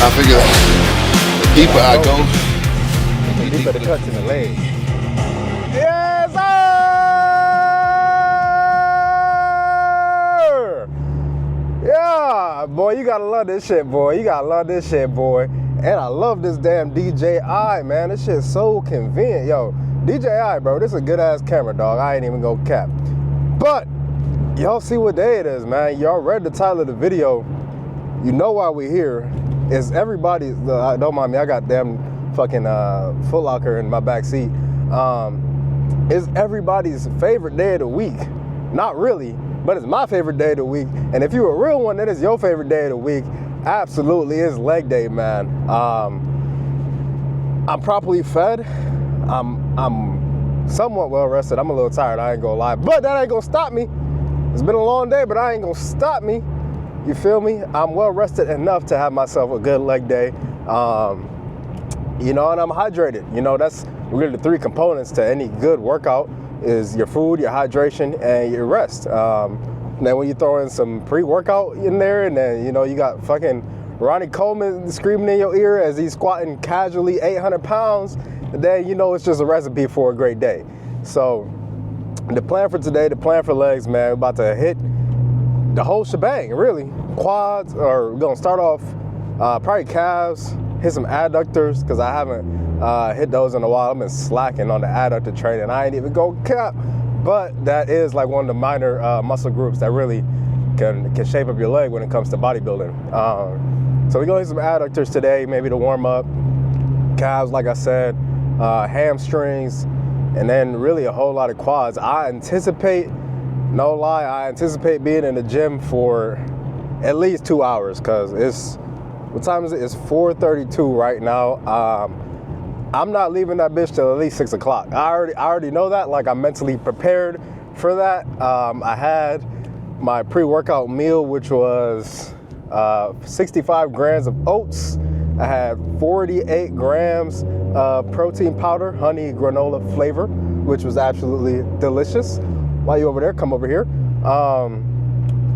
I figure the deeper I go, the deeper the cuts in the leg. Yes, sir! Yeah, boy, you gotta love this shit, boy. You gotta love this shit, boy. And I love this damn DJI, man. This shit's so convenient. Yo, DJI, bro, this is a good-ass camera, dog. I ain't even gonna cap. But, y'all see what day it is, man. Y'all read the title of the video. You know why we're here. It's everybody's, don't mind me, I got damn fucking Foot Locker in my back seat. It's everybody's favorite day of the week. Not really, but it's my favorite day of the week. And if you're a real one, that is your favorite day of the week. Absolutely, it's leg day, man. I'm properly fed. I'm somewhat well rested. I'm a little tired, I ain't gonna lie. But that ain't gonna stop me. It's been a long day, but I ain't gonna stop me. You feel me? I'm well rested enough to have myself a good leg day. You know, and I'm hydrated. You know, that's really the three components to any good workout is your food, your hydration, and your rest. Then when you throw in some pre-workout in there, and then, you know, you got fucking Ronnie Coleman screaming in your ear as he's squatting casually 800 pounds, then you know it's just a recipe for a great day. So the plan for today, the plan for legs, man, we're about to hit the whole shebang, really. Quads, or we're gonna start off probably calves, hit some adductors, because I haven't hit those in a while. I've been slacking on the adductor training. I ain't even go cap, but that is like one of the minor muscle groups that really can shape up your leg when it comes to bodybuilding. So we're gonna hit some adductors today, maybe to warm up. Calves, like I said, hamstrings, and then really a whole lot of quads. I anticipate, no lie, I anticipate being in the gym for at least 2 hours, because it's, what time is it? It's 4:32 right now. I'm not leaving that bitch till at least 6 o'clock. I already know that, like I'm mentally prepared for that. I had my pre-workout meal, which was 65 grams of oats. I had 48 grams of protein powder, honey granola flavor, which was absolutely delicious. While you over there, come over here.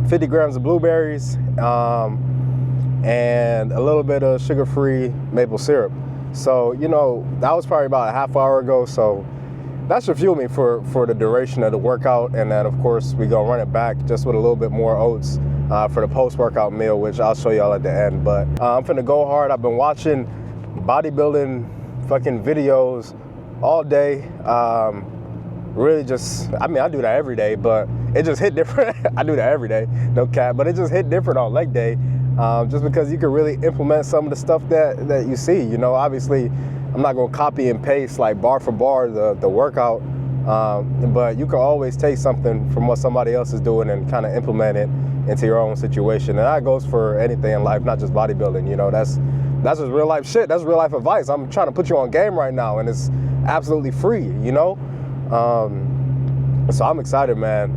50 grams of blueberries, and a little bit of sugar-free maple syrup. So, you know, that was probably about a half hour ago. So that should fuel me for the duration of the workout. And then of course we gonna run it back just with a little bit more oats for the post-workout meal, which I'll show y'all at the end. But I'm finna go hard. I've been watching bodybuilding fucking videos all day. Really just, I mean, I do that every day, but it just hit different. I do that every day, no cap, but it just hit different on leg day, just because you can really implement some of the stuff that you see. You know, obviously, I'm not gonna copy and paste like bar for bar the workout, but you can always take something from what somebody else is doing and kind of implement it into your own situation. And that goes for anything in life, not just bodybuilding. You know, that's just real life shit. That's real life advice. I'm trying to put you on game right now, and it's absolutely free, you know? So I'm excited, man.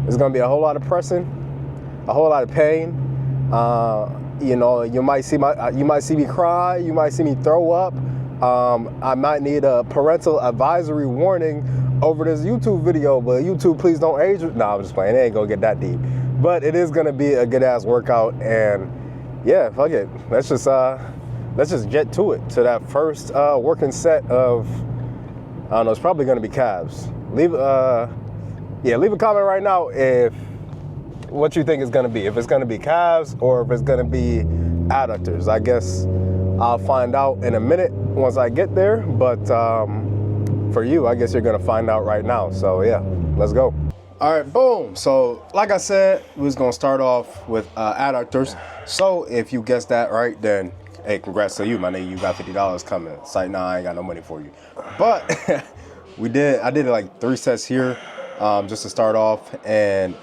It's gonna be a whole lot of pressing, a whole lot of pain. You know, you might see me cry, you might see me throw up. I might need a parental advisory warning over this YouTube video, but YouTube, please don't age. No, I'm just playing. It ain't gonna get that deep, but it is gonna be a good ass workout. And yeah, fuck it. Let's just get to it, to that first working set of, I don't know, it's probably gonna be calves. Leave a comment right now if what you think it's gonna be. If it's gonna be calves or if it's gonna be adductors. I guess I'll find out in a minute once I get there. But for you, I guess you're gonna find out right now. So yeah, let's go. All right, boom. So like I said, we was gonna start off with adductors. So if you guessed that right, then hey, congrats to you, my nigga. You got $50 coming. It's like, nah, I ain't got no money for you. But I did like 3 sets here just to start off. And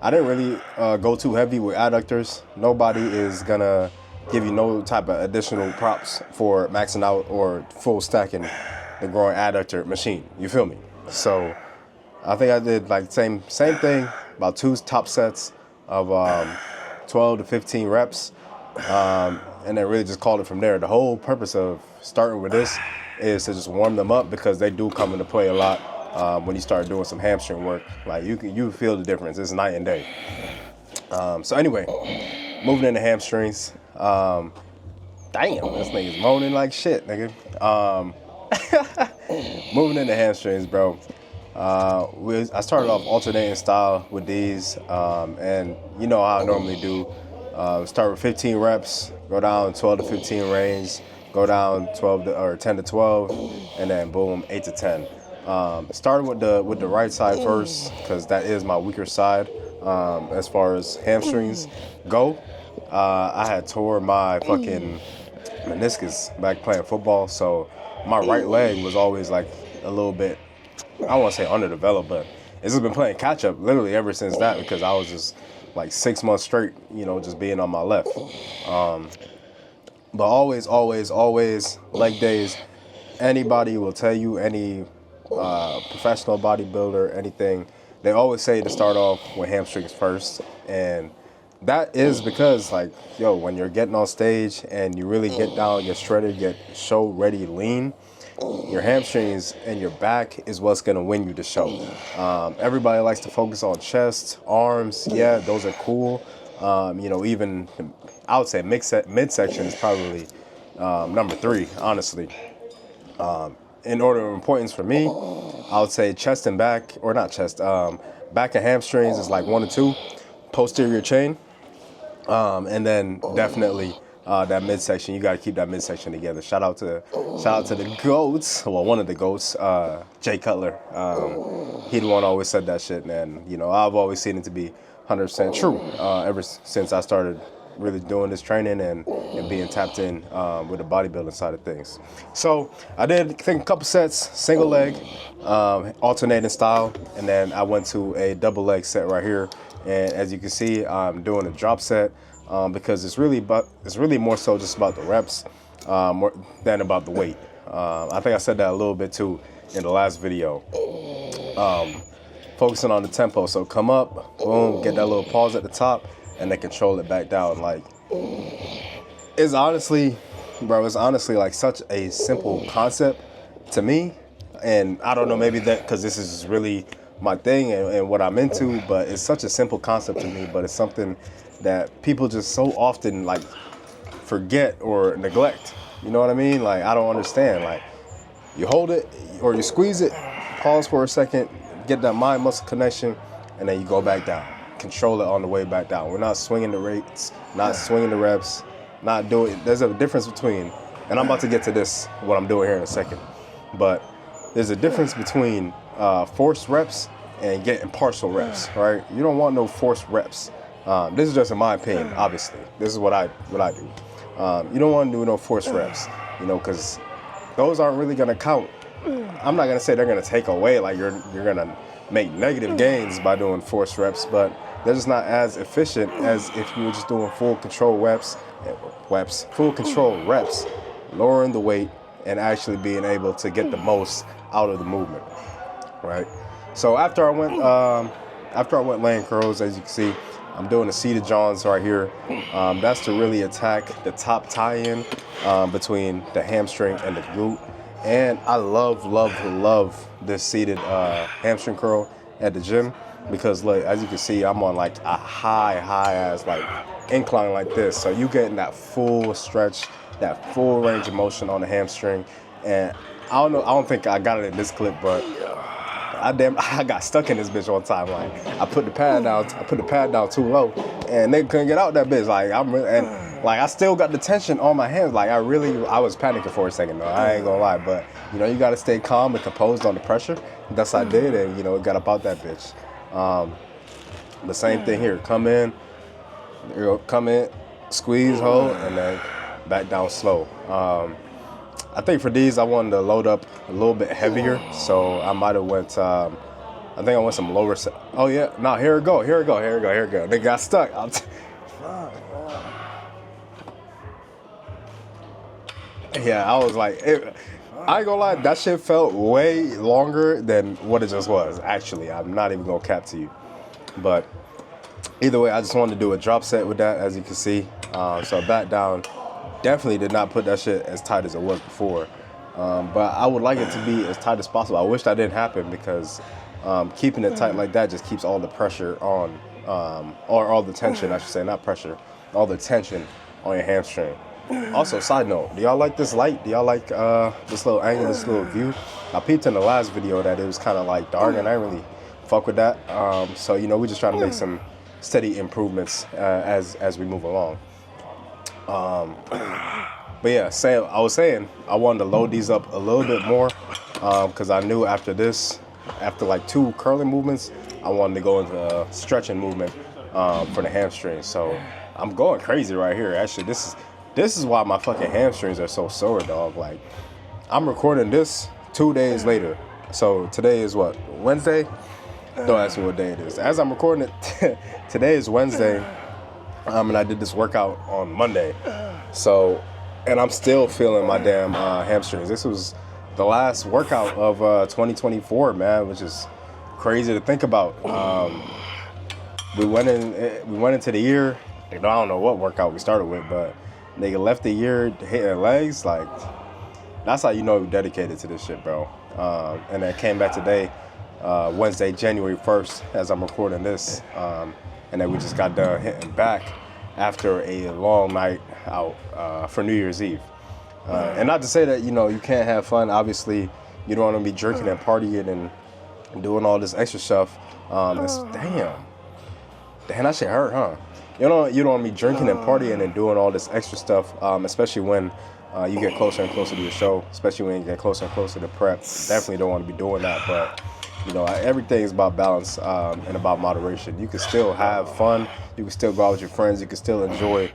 I didn't really go too heavy with adductors. Nobody is gonna give you no type of additional props for maxing out or full stacking the growing adductor machine. You feel me? So I think I did like same thing, about 2 top sets of 12 to 15 reps. And then really just called it from there. The whole purpose of starting with this is to just warm them up, because they do come into play a lot when you start doing some hamstring work. Like you feel the difference. It's night and day. So anyway, moving into hamstrings. Damn, this nigga's moaning like shit, nigga. Moving into hamstrings, bro. I started off alternating style with these, and you know how I normally do. Start with 15 reps, go down 12 to 15 range, go down 10 to 12, and then boom, 8 to 10. Starting with the right side first, because that is my weaker side as far as hamstrings go. I had tore my fucking meniscus back playing football, so my right leg was always like a little bit, I don't want to say underdeveloped, but it's just been playing catch up literally ever since that, because I was just like 6 months straight, you know, just being on my left. But always leg days. Anybody will tell you, any professional bodybuilder, anything, they always say to start off with hamstrings first. And that is because, like, yo, when you're getting on stage and you really get down, get shredded, get show ready, lean, your hamstrings and your back is what's going to win you the show. Everybody likes to focus on chest, arms. Yeah, those are cool. You know, even I would say midsection is probably number 3, honestly. In order of importance for me, I would say chest and back, or not chest, back and hamstrings is like 1 and 2, posterior chain, and then definitely that midsection. You got to keep that midsection together. Shout out to the goats. Well, one of the goats, Jay Cutler. He the one always said that shit, and you know, I've always seen it to be 100% true ever since I started really doing this training and being tapped in with the bodybuilding side of things. So I did, I think, a couple sets, single leg, alternating style, and then I went to a double leg set right here. And as you can see, I'm doing a drop set because it's really more so just about the reps more than about the weight. I think I said that a little bit too in the last video. Focusing on the tempo, so come up, boom, get that little pause at the top, and then control it back down. Like, it's honestly like such a simple concept to me, and I don't know, maybe that because this is really my thing and what I'm into, but it's such a simple concept to me, but it's something that people just so often like forget or neglect. You know what I mean? Like, I don't understand. Like, you hold it or you squeeze it, pause for a second, get that mind muscle connection, and then you go back down. Control it on the way back down. We're not swinging the rates, not swinging the reps, not doing. There's a difference between, and I'm about to get to this, what I'm doing here in a second, but there's a difference between forced reps and getting partial reps, right? You don't want no forced reps. This is just in my opinion, obviously. This is what I do. You don't want to do no forced reps, you know, because those aren't really going to count. I'm not going to say they're going to take away, like you're going to make negative gains by doing forced reps, but they're just not as efficient as if you were just doing full control reps, lowering the weight and actually being able to get the most out of the movement, right? So after I went laying curls, as you can see, I'm doing the seated jawns right here. That's to really attack the top tie-in between the hamstring and the glute. And I love this seated hamstring curl at the gym because, like, as you can see, I'm on like a high ass like incline like this. So you getting that full stretch, that full range of motion on the hamstring. And I don't think I got it in this clip, but I got stuck in this bitch one time. Like, I put the pad down too low, and they couldn't get out that bitch. Like, I still got the tension on my hands. Like, I was panicking for a second though. I ain't gonna lie, but you know, you gotta stay calm and composed on the pressure. That's what I did, and you know, it got up out that bitch. The same thing here. Come in, squeeze, hold, and then back down slow. I think for these, I wanted to load up a little bit heavier, so I might have went, I think I went some lower, oh yeah, no, here we go. They got stuck. Yeah, I was like, I ain't gonna lie, that shit felt way longer than what it just was, actually. I'm not even gonna cap to you. But either way, I just wanted to do a drop set with that, as you can see. So back down. Definitely did not put that shit as tight as it was before. But I would like it to be as tight as possible. I wish that didn't happen because keeping it tight like that just keeps all the pressure on, or all the tension, I should say, not pressure, all the tension on your hamstring. Also, side note, do y'all like this light? Do y'all like this little angle, this little view? I peeped in the last video that it was kind of like dark, and I didn't really fuck with that. So you know, we just trying to make some steady improvements as we move along. But yeah, I was saying I wanted to load these up a little bit more because I knew after like 2 curling movements, I wanted to go into a stretching movement for the hamstring. So I'm going crazy right here. Actually, this is why my fucking hamstrings are so sore, dog. Like, I'm recording this 2 days later. So today is what, Wednesday? Don't ask me what day it is. As I'm recording it, today is Wednesday, and I did this workout on Monday. So, and I'm still feeling my damn hamstrings. This was the last workout of 2024, man, which is crazy to think about. We went into the year. I don't know what workout we started with, but nigga left the year hitting legs. Like, that's how you know you're dedicated to this shit, bro. And then came back today, Wednesday, January 1st, as I'm recording this. And then we just got done hitting back after a long night out for New Year's Eve. And not to say that, you know, you can't have fun. Obviously, you don't want to be drinking and partying and doing all this extra stuff. Damn, that shit hurt, huh? You don't want to be drinking and partying and doing all this extra stuff, especially when you get closer and closer to your show, especially when you get closer and closer to prep. Definitely don't want to be doing that, but you know, everything is about balance and about moderation. You can still have fun. You can still go out with your friends. You can still enjoy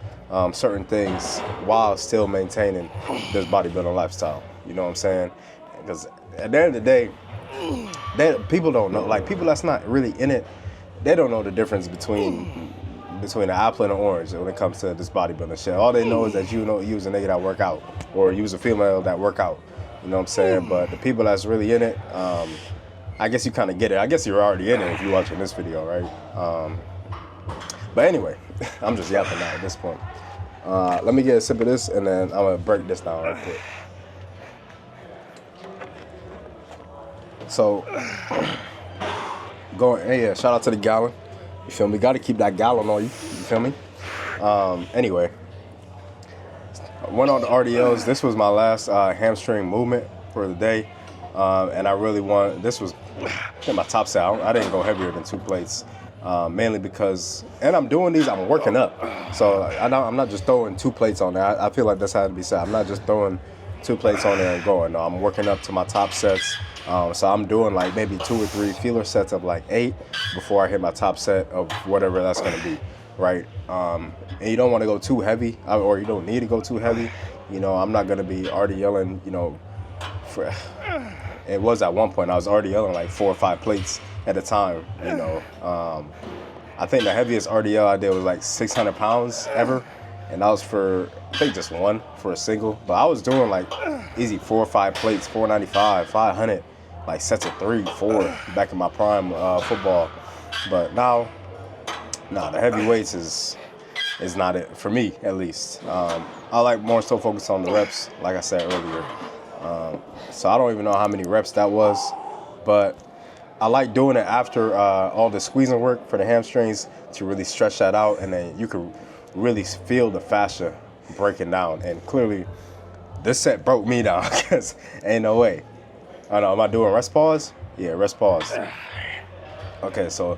certain things while still maintaining this bodybuilding lifestyle. You know what I'm saying? Because at the end of the day, people don't know. Like, people that's not really in it, they don't know the difference between an apple and an orange when it comes to this bodybuilding shit. All they know is that you was a nigga that work out, or you was a female that work out. You know what I'm saying? But the people that's really in it, I guess you kind of get it. I guess you're already in it if you're watching this video, right? But anyway, I'm just yapping now at this point. Let me get a sip of this, and then I'm gonna break this down right quick. So, yeah, shout out to the gallon. You feel me? Got to keep that gallon on you. You feel me? Anyway, I went on the RDLs. This was my last hamstring movement for the day. And I really this was my top set. I didn't go heavier than 2 plates, mainly because, and I'm doing these, I'm working up. So I'm not just throwing 2 plates on there. I feel like that's how to be said. I'm not just throwing 2 plates on there and going. No, I'm working up to my top sets. So I'm doing like maybe 2 or 3 feeler sets of like 8 before I hit my top set of whatever that's gonna be, right? And you don't want to go too heavy, or you don't need to go too heavy. You know, I'm not gonna be RDLing, you know, it was at one point I was RDLing like 4 or 5 plates at a time, you know. I think the heaviest RDL I did was like 600 pounds ever, and that was for, I think, just one for a single. But I was doing like easy 4 or 5 plates, 495, 500, like sets of 3, 4 back in my prime football. But now, the heavyweights is not it for me, at least. I like more so focus on the reps, like I said earlier. So I don't even know how many reps that was, but I like doing it after all the squeezing work for the hamstrings to really stretch that out, and then you can really feel the fascia breaking down. And clearly, this set broke me down because ain't no way. I know, am I doing rest pause? Yeah, rest pause. Okay, so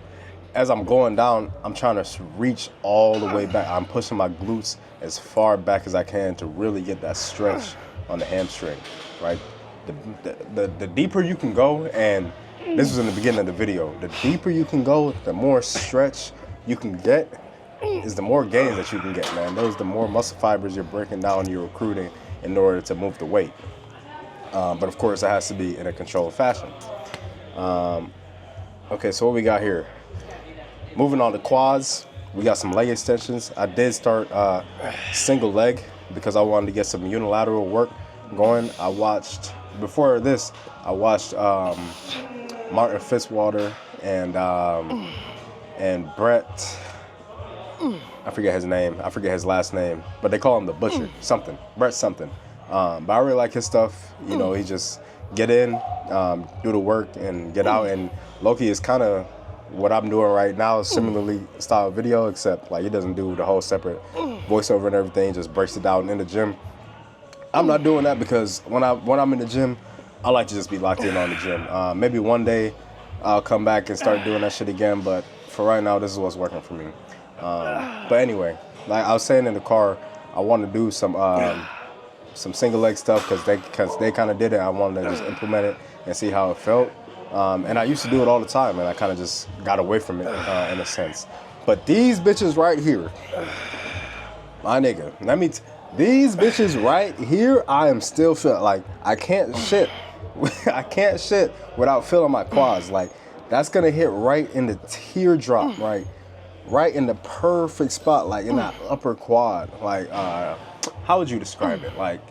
as I'm going down, I'm trying to reach all the way back. I'm pushing my glutes as far back as I can to really get that stretch on the hamstring, right? The deeper you can go, and this was in the beginning of the video, the deeper you can go, the more stretch you can get, is the more gains that you can get, man. Those the more muscle fibers you're breaking down, you're recruiting in order to move the weight. But of course, it has to be in a controlled fashion. Okay, so what we got here? Moving on to quads, we got some leg extensions. I did start single leg because I wanted to get some unilateral work going. Before this, I watched Martin Fitzwater and Brett, I forget his name, I forget his last name, but they call him the Butcher, Brett something. But I really like his stuff. You know, he just get in, do the work, and get out. And Loki is kind of what I'm doing right now is similarly style video, except like he doesn't do the whole separate voiceover and everything, just breaks it down in the gym. I'm not doing that because when I'm in the gym, I like to just be locked in on the gym. Maybe one day I'll come back and start doing that shit again, but for right now, this is what's working for me. But anyway, like I was saying in the car, I want to do some single leg stuff because they kind of did it. I wanted to just implement it and see how it felt. And I used to do it all the time, and I kind of just got away from it in a sense. But these bitches right here, my nigga, these bitches right here, I am still feeling like I can't shit. I can't shit without feeling my quads. Like that's gonna hit right in the teardrop, right in the perfect spot, like in that upper quad. Like, how would you describe it? Like,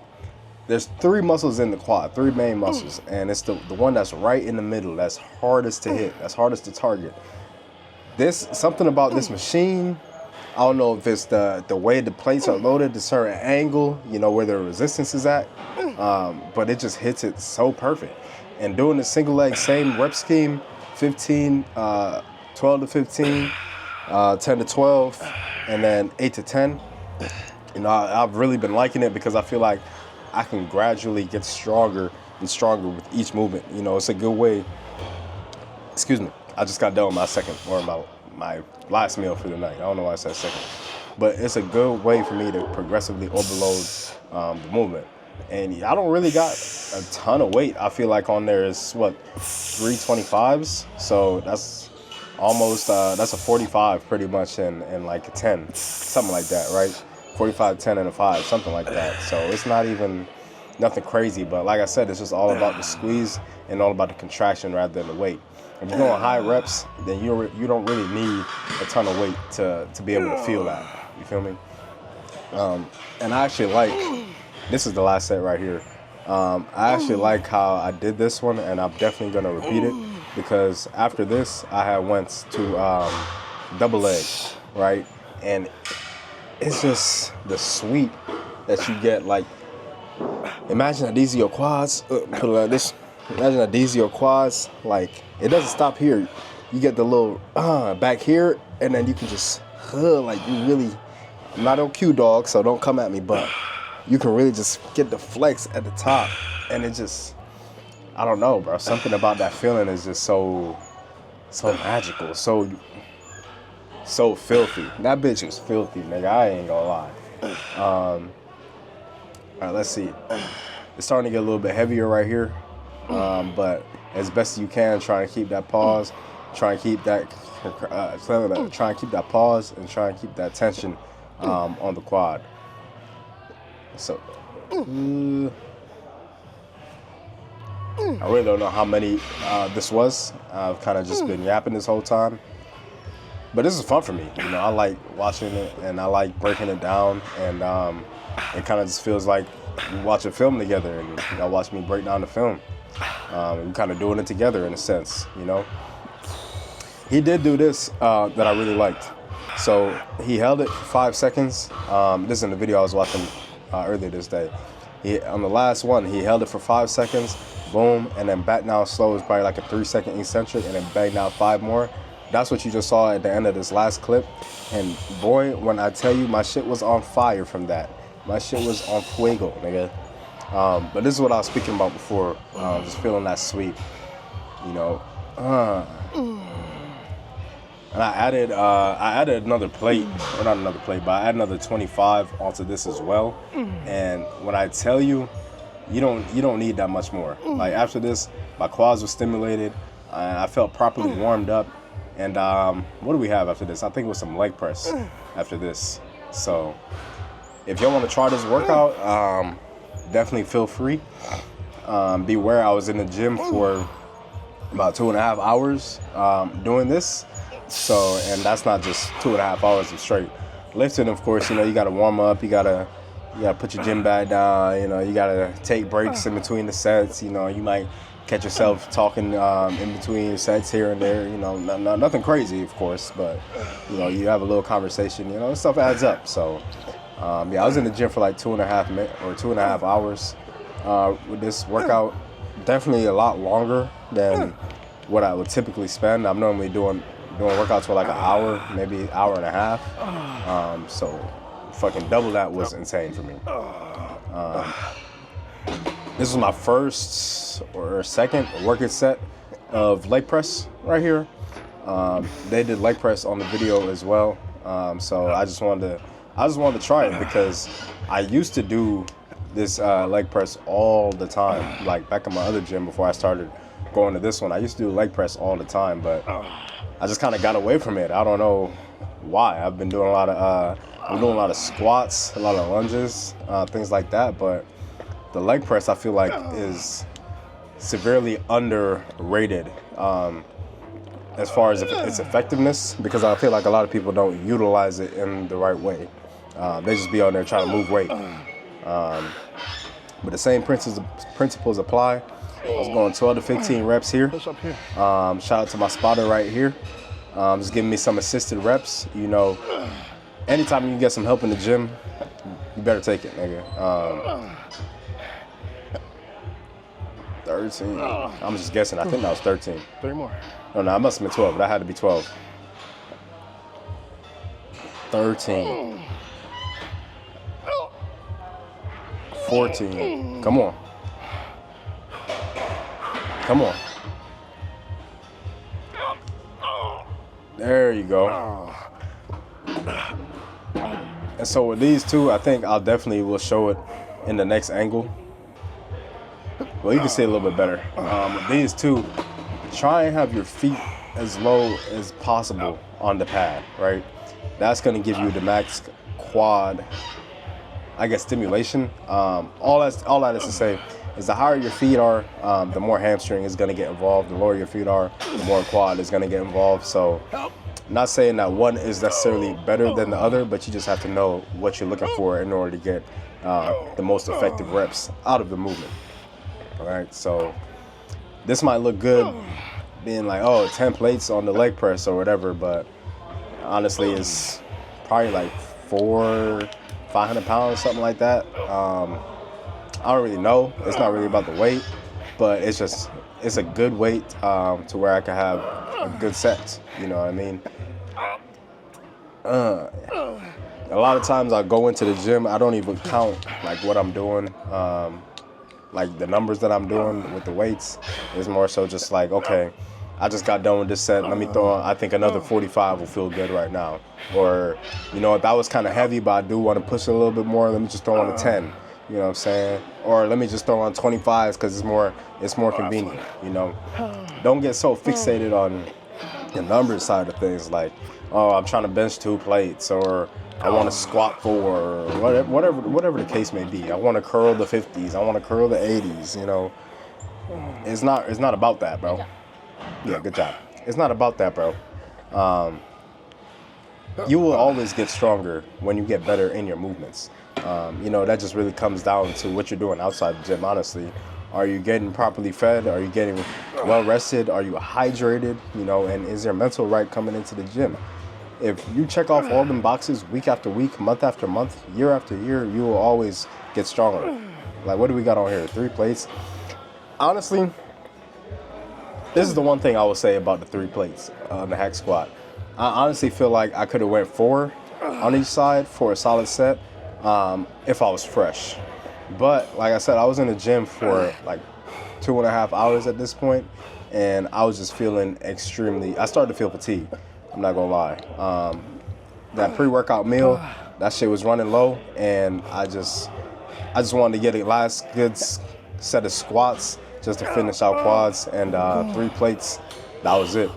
there's 3 muscles in the quad, 3 main muscles, and it's the one that's right in the middle, that's hardest to hit, that's hardest to target. Something about this machine, I don't know if it's the way the plates are loaded, the certain angle, you know, where the resistance is at, but it just hits it so perfect. And doing the single leg, same rep scheme, 15, 12 to 15, 10 to 12, and then 8 to 10. You know, I've really been liking it because I feel like I can gradually get stronger and stronger with each movement. You know, it's a good way. Excuse me. I just got done with my second, or my last meal for the night. I don't know why I said second. But it's a good way for me to progressively overload the movement. And I don't really got a ton of weight. I feel like on there is, 325s? So that's almost, that's a 45 pretty much and like a 10. Something like that, right? 45, 10, and a 5, something like that. So it's not even nothing crazy. But like I said, it's just all about the squeeze and all about the contraction rather than the weight. If you're going high reps, then you don't really need a ton of weight to be able to feel that. You feel me? And I actually like, this is the last set right here. I actually like how I did this one, and I'm definitely gonna repeat it because after this, I had went to double leg, right? And it's just the sweep that you get. Like, imagine that these are your quads. Put it like this. Imagine that these are your quads. Like, it doesn't stop here. You get the little back here, and then you can just like you really. I'm not on Q dog, so don't come at me, but you can really just get the flex at the top, and it just, I don't know, bro. Something about that feeling is just so magical, so filthy. That bitch was filthy, nigga. I ain't gonna lie. All right, let's see. It's starting to get a little bit heavier right here, but as best as you can, try and keep that pause. Try and keep that pause and try and keep that tension on the quad. So, I really don't know how many this was. I've kind of just been yapping this whole time. But this is fun for me. You know, I like watching it and I like breaking it down. And it kind of just feels like we watch a film together and y'all watch me break down the film. We're kind of doing it together in a sense, you know. He did do this that I really liked. So he held it for 5 seconds. This is in the video I was watching earlier this day. On the last one, he held it for 5 seconds, boom, and then back down slow is probably like a 3-second eccentric, and then bang down 5 more. That's what you just saw at the end of this last clip. And boy, when I tell you, my shit was on fire from that. My shit was on fuego, nigga. But this is what I was speaking about before, just feeling that sweep, you know. And I added another plate, or not another plate, but I added another 25 onto this as well. And when I tell you, you don't need that much more. Like after this, my quads were stimulated. I felt properly warmed up. And what do we have after this? I think it was some leg press after this. So if y'all want to try this workout, definitely feel free. Beware, I was in the gym for about 2.5 hours doing this. So, and that's not just 2.5 hours of straight lifting. Of course, you know, you got to warm up. You gotta put your gym bag down. You know, you gotta take breaks in between the sets. You know, you might catch yourself talking in between sets here and there. You know, nothing crazy, of course, but you know, you have a little conversation. You know, stuff adds up. So, yeah, I was in the gym for like 2.5 hours with this workout. Definitely a lot longer than what I would typically spend. I'm normally doing doing workouts for like an hour, maybe hour and a half. So fucking double that was insane for me. This was my first or second working set of leg press right here. They did leg press on the video as well. So I just wanted to try it because I used to do this leg press all the time, like back in my other gym before I started going to this one. I used to do leg press all the time, but I just kind of got away from it. I don't know why. I've been doing a lot of squats, a lot of lunges, things like that. But the leg press, I feel like, is severely underrated as far as its effectiveness, because I feel like a lot of people don't utilize it in the right way. They just be out there trying to move weight. But the same principles apply. I was going 12 to 15 reps here. Shout out to my spotter right here. Just giving me some assisted reps. You know, anytime you can get some help in the gym, you better take it, nigga. 13. I'm just guessing. I think that was 13. 3 more. Oh, no, I must have been 12. That had to be 12. 13. 14. Come on. Come on. There you go. And so with these two, I think I'll definitely will show it in the next angle. Well, you can see it a little bit better. With these two, try and have your feet as low as possible on the pad, right? That's going to give you the max quad, I guess, stimulation. All that is to say is the higher your feet are, the more hamstring is going to get involved. The lower your feet are, the more quad is going to get involved. So not saying that one is necessarily better than the other, but you just have to know what you're looking for in order to get the most effective reps out of the movement. All right, so this might look good being like, oh, 10 plates on the leg press or whatever, but honestly, it's probably like 500 pounds, something like that. I don't really know. It's not really about the weight, but it's a good weight to where I can have a good set. You know what I mean? A lot of times I go into the gym, I don't even count like what I'm doing. Like the numbers that I'm doing with the weights is more so just like, okay, I just got done with this set. Let me throw on, I think another 45 will feel good right now. Or, you know, that was kind of heavy, but I do want to push it a little bit more. Let me just throw on a 10. You know what I'm saying? Or let me just throw on 25s because it's more convenient, you know? Don't get so fixated on the numbers side of things, like, oh, I'm trying to bench 2 plates, or I want to squat 4, or whatever the case may be. I want to curl the 50s. I want to curl the 80s. You know, it's not about that, bro. Yeah, good job. It's not about that, bro. You will always get stronger when you get better in your movements. You know, that just really comes down to what you're doing outside the gym, honestly. Are you getting properly fed? Are you getting well rested? Are you hydrated? You know, and is your mental right coming into the gym? If you check off all them boxes week after week, month after month, year after year, you will always get stronger. Like, what do we got on here? 3 plates. Honestly, this is the one thing I will say about the 3 plates on the hack squat. I honestly feel like I could have went 4 on each side for a solid set if I was fresh. But like I said, I was in the gym for like 2.5 hours at this point, and I was just feeling I started to feel fatigued. I'm not gonna lie. That pre-workout meal, that shit was running low, and I just wanted to get a last good set of squats just to finish out quads, and 3 plates, that was it.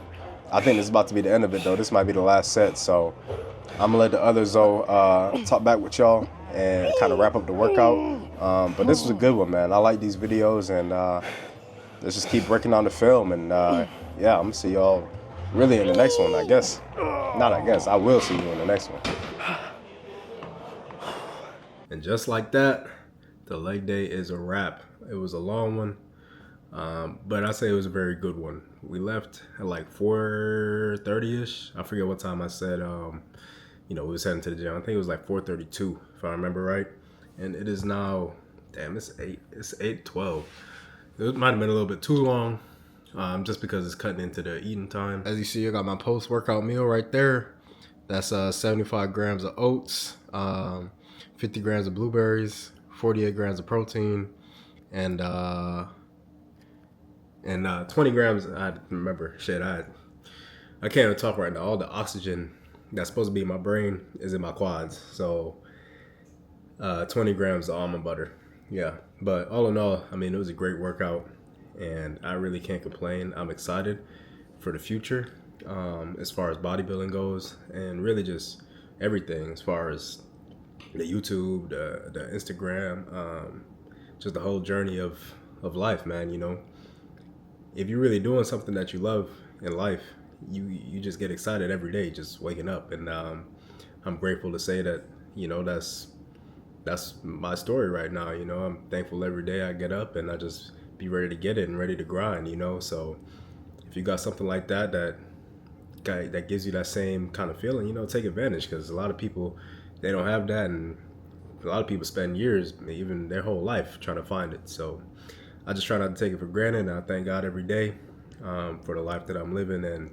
I think this is about to be the end of it though. This might be the last set, so I'm gonna let the others talk back with y'all and kind of wrap up the workout. But this was a good one, man. I like these videos, and let's just keep breaking down the film, and yeah, I'm gonna see y'all really in the next one, I guess. Not I guess, I will see you in the next one. And just like that, the leg day is a wrap. It was a long one, but I say it was a very good one. We left at like 4:30ish. I forget what time I said, you know, we was heading to the gym. I think it was like 4:32, if I remember right. And it is now, damn, it's 8:12. It might have been a little bit too long. just because it's cutting into the eating time. As you see, I got my post-workout meal right there. That's 75 grams of oats, 50 grams of blueberries, 48 grams of protein, and 20 grams. I remember, I can't even talk right now. All the oxygen that's supposed to be in my brain is in my quads. So 20 grams of almond butter. Yeah, but all in all, I mean, it was a great workout, and I really can't complain. I'm excited for the future, as far as bodybuilding goes, and really just everything as far as the YouTube, the Instagram, just the whole journey of life, man. You know, if you're really doing something that you love in life, you just get excited every day, just waking up, and I'm grateful to say that, you know, that's my story right now. You know, I'm thankful every day I get up and I just be ready to get it and ready to grind. You know, so if you got something like that gives you that same kind of feeling, you know, take advantage, because a lot of people, they don't have that, and a lot of people spend years, even their whole life, trying to find it. So I just try not to take it for granted, and I thank God every day for the life that I'm living, and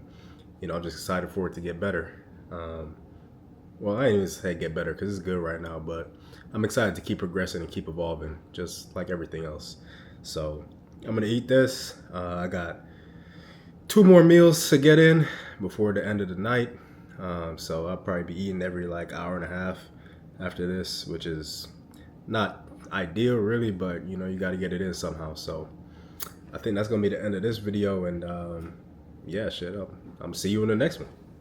you know, I'm just excited for it to get better. Well, I ain't even say get better, because it's good right now, but I'm excited to keep progressing and keep evolving, just like everything else. So I'm gonna eat this. I got 2 more meals to get in before the end of the night. So I'll probably be eating every like hour and a half after this, which is not ideal really, but you know, you got to get it in somehow. So I think that's gonna be the end of this video, and yeah, shit, I'm see you in the next one.